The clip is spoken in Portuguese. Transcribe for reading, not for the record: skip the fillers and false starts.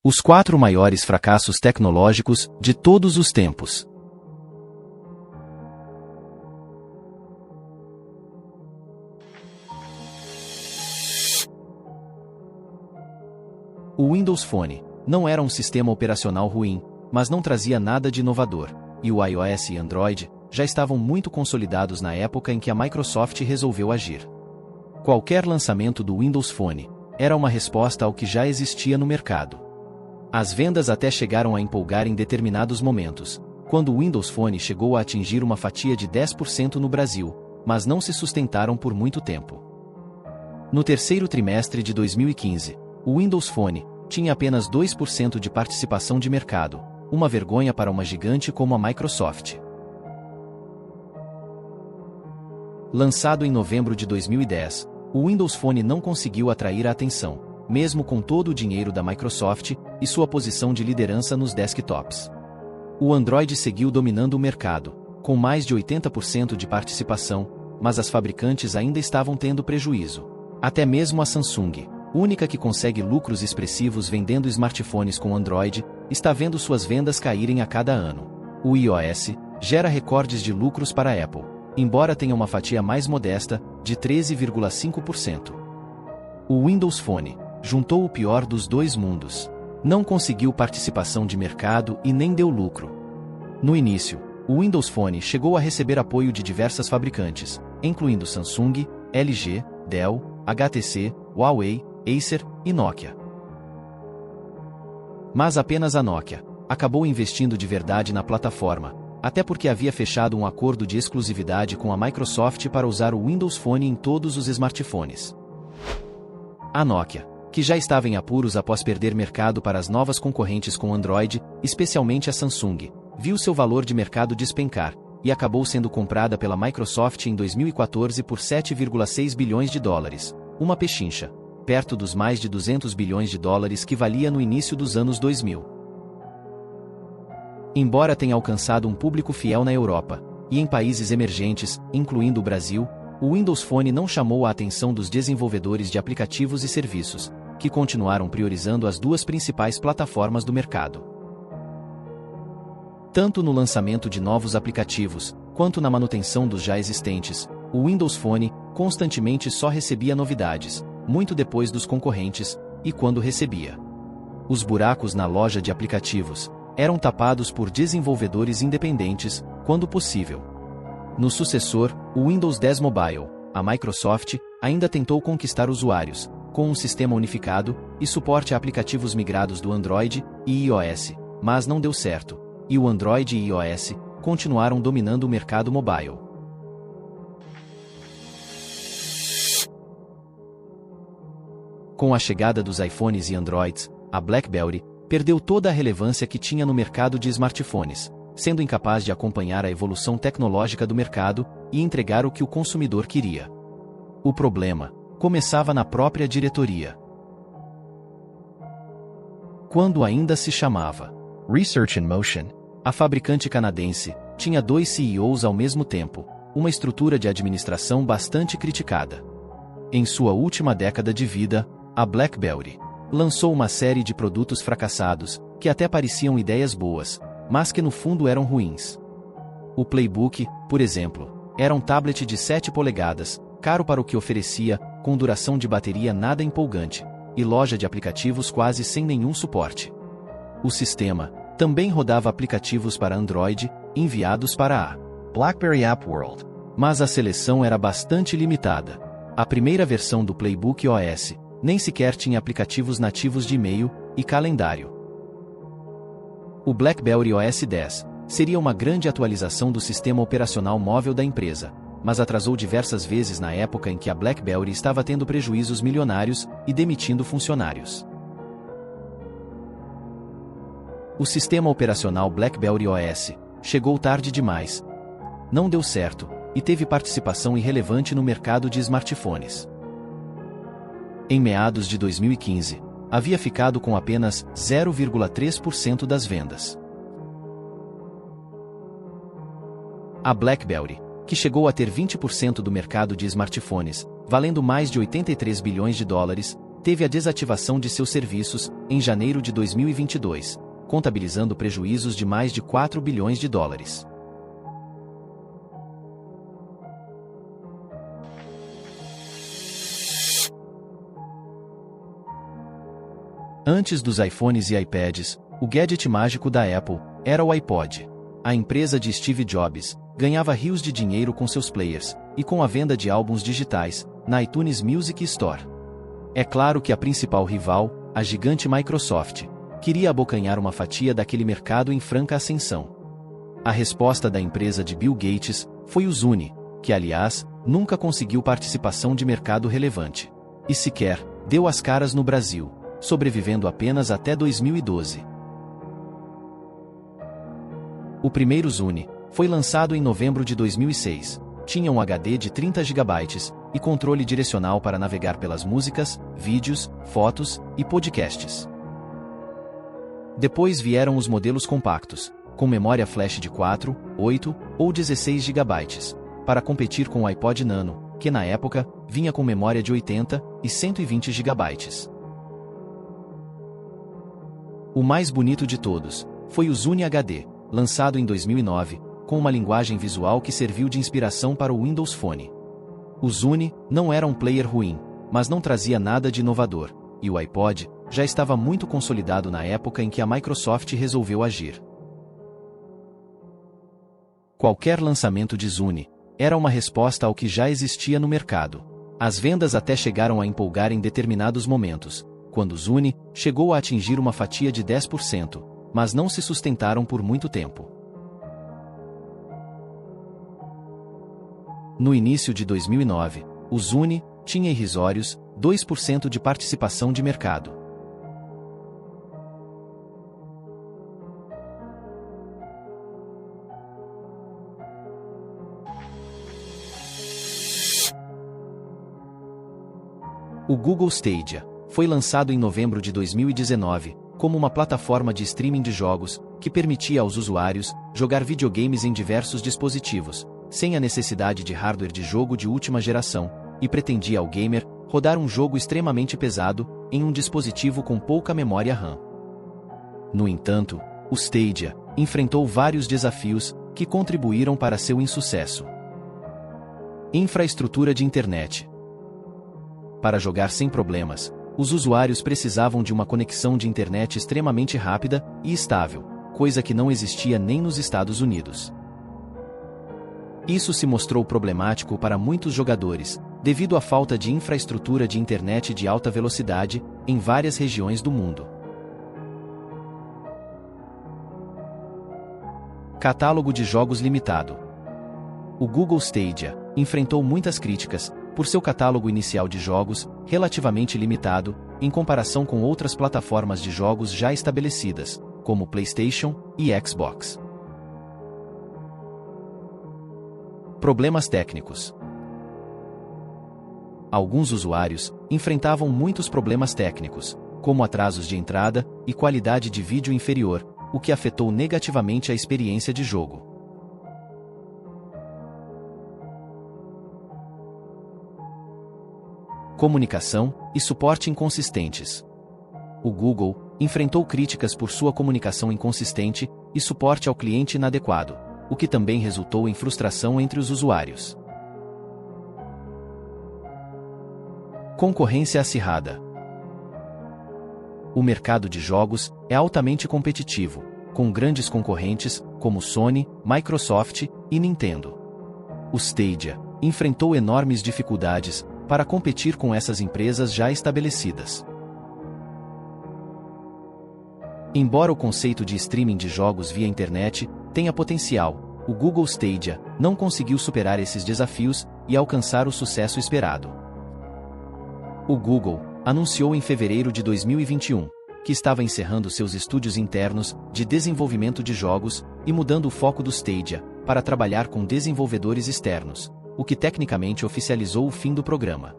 Os 4 maiores fracassos tecnológicos de todos os tempos. O Windows Phone não era um sistema operacional ruim, mas não trazia nada de inovador, e o iOS e Android já estavam muito consolidados na época em que a Microsoft resolveu agir. Qualquer lançamento do Windows Phone era uma resposta ao que já existia no mercado. As vendas até chegaram a empolgar em determinados momentos, quando o Windows Phone chegou a atingir uma fatia de 10% no Brasil, mas não se sustentaram por muito tempo. No terceiro trimestre de 2015, o Windows Phone tinha apenas 2% de participação de mercado, uma vergonha para uma gigante como a Microsoft. Lançado em novembro de 2010, o Windows Phone não conseguiu atrair a atenção, mesmo com todo o dinheiro da Microsoft e sua posição de liderança nos desktops. O Android seguiu dominando o mercado, com mais de 80% de participação, mas as fabricantes ainda estavam tendo prejuízo. Até mesmo a Samsung, única que consegue lucros expressivos vendendo smartphones com Android, está vendo suas vendas caírem a cada ano. O iOS gera recordes de lucros para a Apple, embora tenha uma fatia mais modesta, de 13,5%. O Windows Phone juntou o pior dos dois mundos. Não conseguiu participação de mercado e nem deu lucro. No início, o Windows Phone chegou a receber apoio de diversas fabricantes, incluindo Samsung, LG, Dell, HTC, Huawei, Acer e Nokia. Mas apenas a Nokia acabou investindo de verdade na plataforma, até porque havia fechado um acordo de exclusividade com a Microsoft para usar o Windows Phone em todos os smartphones. A Nokia, que já estava em apuros após perder mercado para as novas concorrentes com Android, especialmente a Samsung, viu seu valor de mercado despencar, e acabou sendo comprada pela Microsoft em 2014 por 7,6 bilhões de dólares, uma pechincha, perto dos mais de 200 bilhões de dólares que valia no início dos anos 2000. Embora tenha alcançado um público fiel na Europa, e em países emergentes, incluindo o Brasil, o Windows Phone não chamou a atenção dos desenvolvedores de aplicativos e serviços, que continuaram priorizando as duas principais plataformas do mercado. Tanto no lançamento de novos aplicativos, quanto na manutenção dos já existentes, o Windows Phone constantemente só recebia novidades, muito depois dos concorrentes, e quando recebia. Os buracos na loja de aplicativos eram tapados por desenvolvedores independentes, quando possível. No sucessor, o Windows 10 Mobile, a Microsoft ainda tentou conquistar usuários, com um sistema unificado e suporte a aplicativos migrados do Android e iOS, mas não deu certo, e o Android e iOS continuaram dominando o mercado mobile. Com a chegada dos iPhones e Androids, a BlackBerry perdeu toda a relevância que tinha no mercado de smartphones, sendo incapaz de acompanhar a evolução tecnológica do mercado e entregar o que o consumidor queria. O problema começava na própria diretoria. Quando ainda se chamava Research in Motion, a fabricante canadense tinha 2 CEOs ao mesmo tempo, uma estrutura de administração bastante criticada. Em sua última década de vida, a BlackBerry lançou uma série de produtos fracassados, que até pareciam ideias boas, mas que no fundo eram ruins. O Playbook, por exemplo, era um tablet de 7 polegadas, caro para o que oferecia, com duração de bateria nada empolgante, e loja de aplicativos quase sem nenhum suporte. O sistema também rodava aplicativos para Android, enviados para a BlackBerry App World, mas a seleção era bastante limitada. A primeira versão do Playbook OS nem sequer tinha aplicativos nativos de e-mail e calendário. O BlackBerry OS 10 seria uma grande atualização do sistema operacional móvel da empresa, mas atrasou diversas vezes na época em que a BlackBerry estava tendo prejuízos milionários e demitindo funcionários. O sistema operacional BlackBerry OS chegou tarde demais, não deu certo, e teve participação irrelevante no mercado de smartphones. Em meados de 2015, havia ficado com apenas 0,3% das vendas. A BlackBerry, que chegou a ter 20% do mercado de smartphones, valendo mais de 83 bilhões de dólares, teve a desativação de seus serviços em janeiro de 2022, contabilizando prejuízos de mais de 4 bilhões de dólares. Antes dos iPhones e iPads, o gadget mágico da Apple era o iPod. A empresa de Steve Jobs ganhava rios de dinheiro com seus players e com a venda de álbuns digitais na iTunes Music Store. É claro que a principal rival, a gigante Microsoft, queria abocanhar uma fatia daquele mercado em franca ascensão. A resposta da empresa de Bill Gates foi o Zune, que, aliás, nunca conseguiu participação de mercado relevante. E sequer deu as caras no Brasil, sobrevivendo apenas até 2012. O primeiro Zune foi lançado em novembro de 2006. Tinha um HD de 30 GB e controle direcional para navegar pelas músicas, vídeos, fotos e podcasts. Depois vieram os modelos compactos, com memória flash de 4, 8 ou 16 GB, para competir com o iPod Nano, que na época vinha com memória de 80 e 120 GB. O mais bonito de todos foi o Zune HD, lançado em 2009, com uma linguagem visual que serviu de inspiração para o Windows Phone. O Zune não era um player ruim, mas não trazia nada de inovador, e o iPod já estava muito consolidado na época em que a Microsoft resolveu agir. Qualquer lançamento de Zune era uma resposta ao que já existia no mercado. As vendas até chegaram a empolgar em determinados momentos, quando o Zune chegou a atingir uma fatia de 10%, mas não se sustentaram por muito tempo. No início de 2009, o Zune tinha irrisórios 2% de participação de mercado. O Google Stadia foi lançado em novembro de 2019, como uma plataforma de streaming de jogos, que permitia aos usuários jogar videogames em diversos dispositivos, sem a necessidade de hardware de jogo de última geração, e pretendia ao gamer rodar um jogo extremamente pesado em um dispositivo com pouca memória RAM. No entanto, o Stadia enfrentou vários desafios que contribuíram para seu insucesso. Infraestrutura de internet. Para jogar sem problemas, os usuários precisavam de uma conexão de internet extremamente rápida e estável, coisa que não existia nem nos Estados Unidos. Isso se mostrou problemático para muitos jogadores, devido à falta de infraestrutura de internet de alta velocidade em várias regiões do mundo. Catálogo de jogos limitado. O Google Stadia enfrentou muitas críticas por seu catálogo inicial de jogos relativamente limitado em comparação com outras plataformas de jogos já estabelecidas, como PlayStation e Xbox. Problemas técnicos. Alguns usuários enfrentavam muitos problemas técnicos, como atrasos de entrada e qualidade de vídeo inferior, o que afetou negativamente a experiência de jogo. Comunicação e suporte inconsistentes. O Google enfrentou críticas por sua comunicação inconsistente e suporte ao cliente inadequado, o que também resultou em frustração entre os usuários. Concorrência acirrada. O mercado de jogos é altamente competitivo, com grandes concorrentes como Sony, Microsoft e Nintendo. O Stadia enfrentou enormes dificuldades para competir com essas empresas já estabelecidas. Embora o conceito de streaming de jogos via internet tenha potencial, o Google Stadia não conseguiu superar esses desafios e alcançar o sucesso esperado. O Google anunciou em fevereiro de 2021 que estava encerrando seus estúdios internos de desenvolvimento de jogos e mudando o foco do Stadia para trabalhar com desenvolvedores externos, o que tecnicamente oficializou o fim do programa.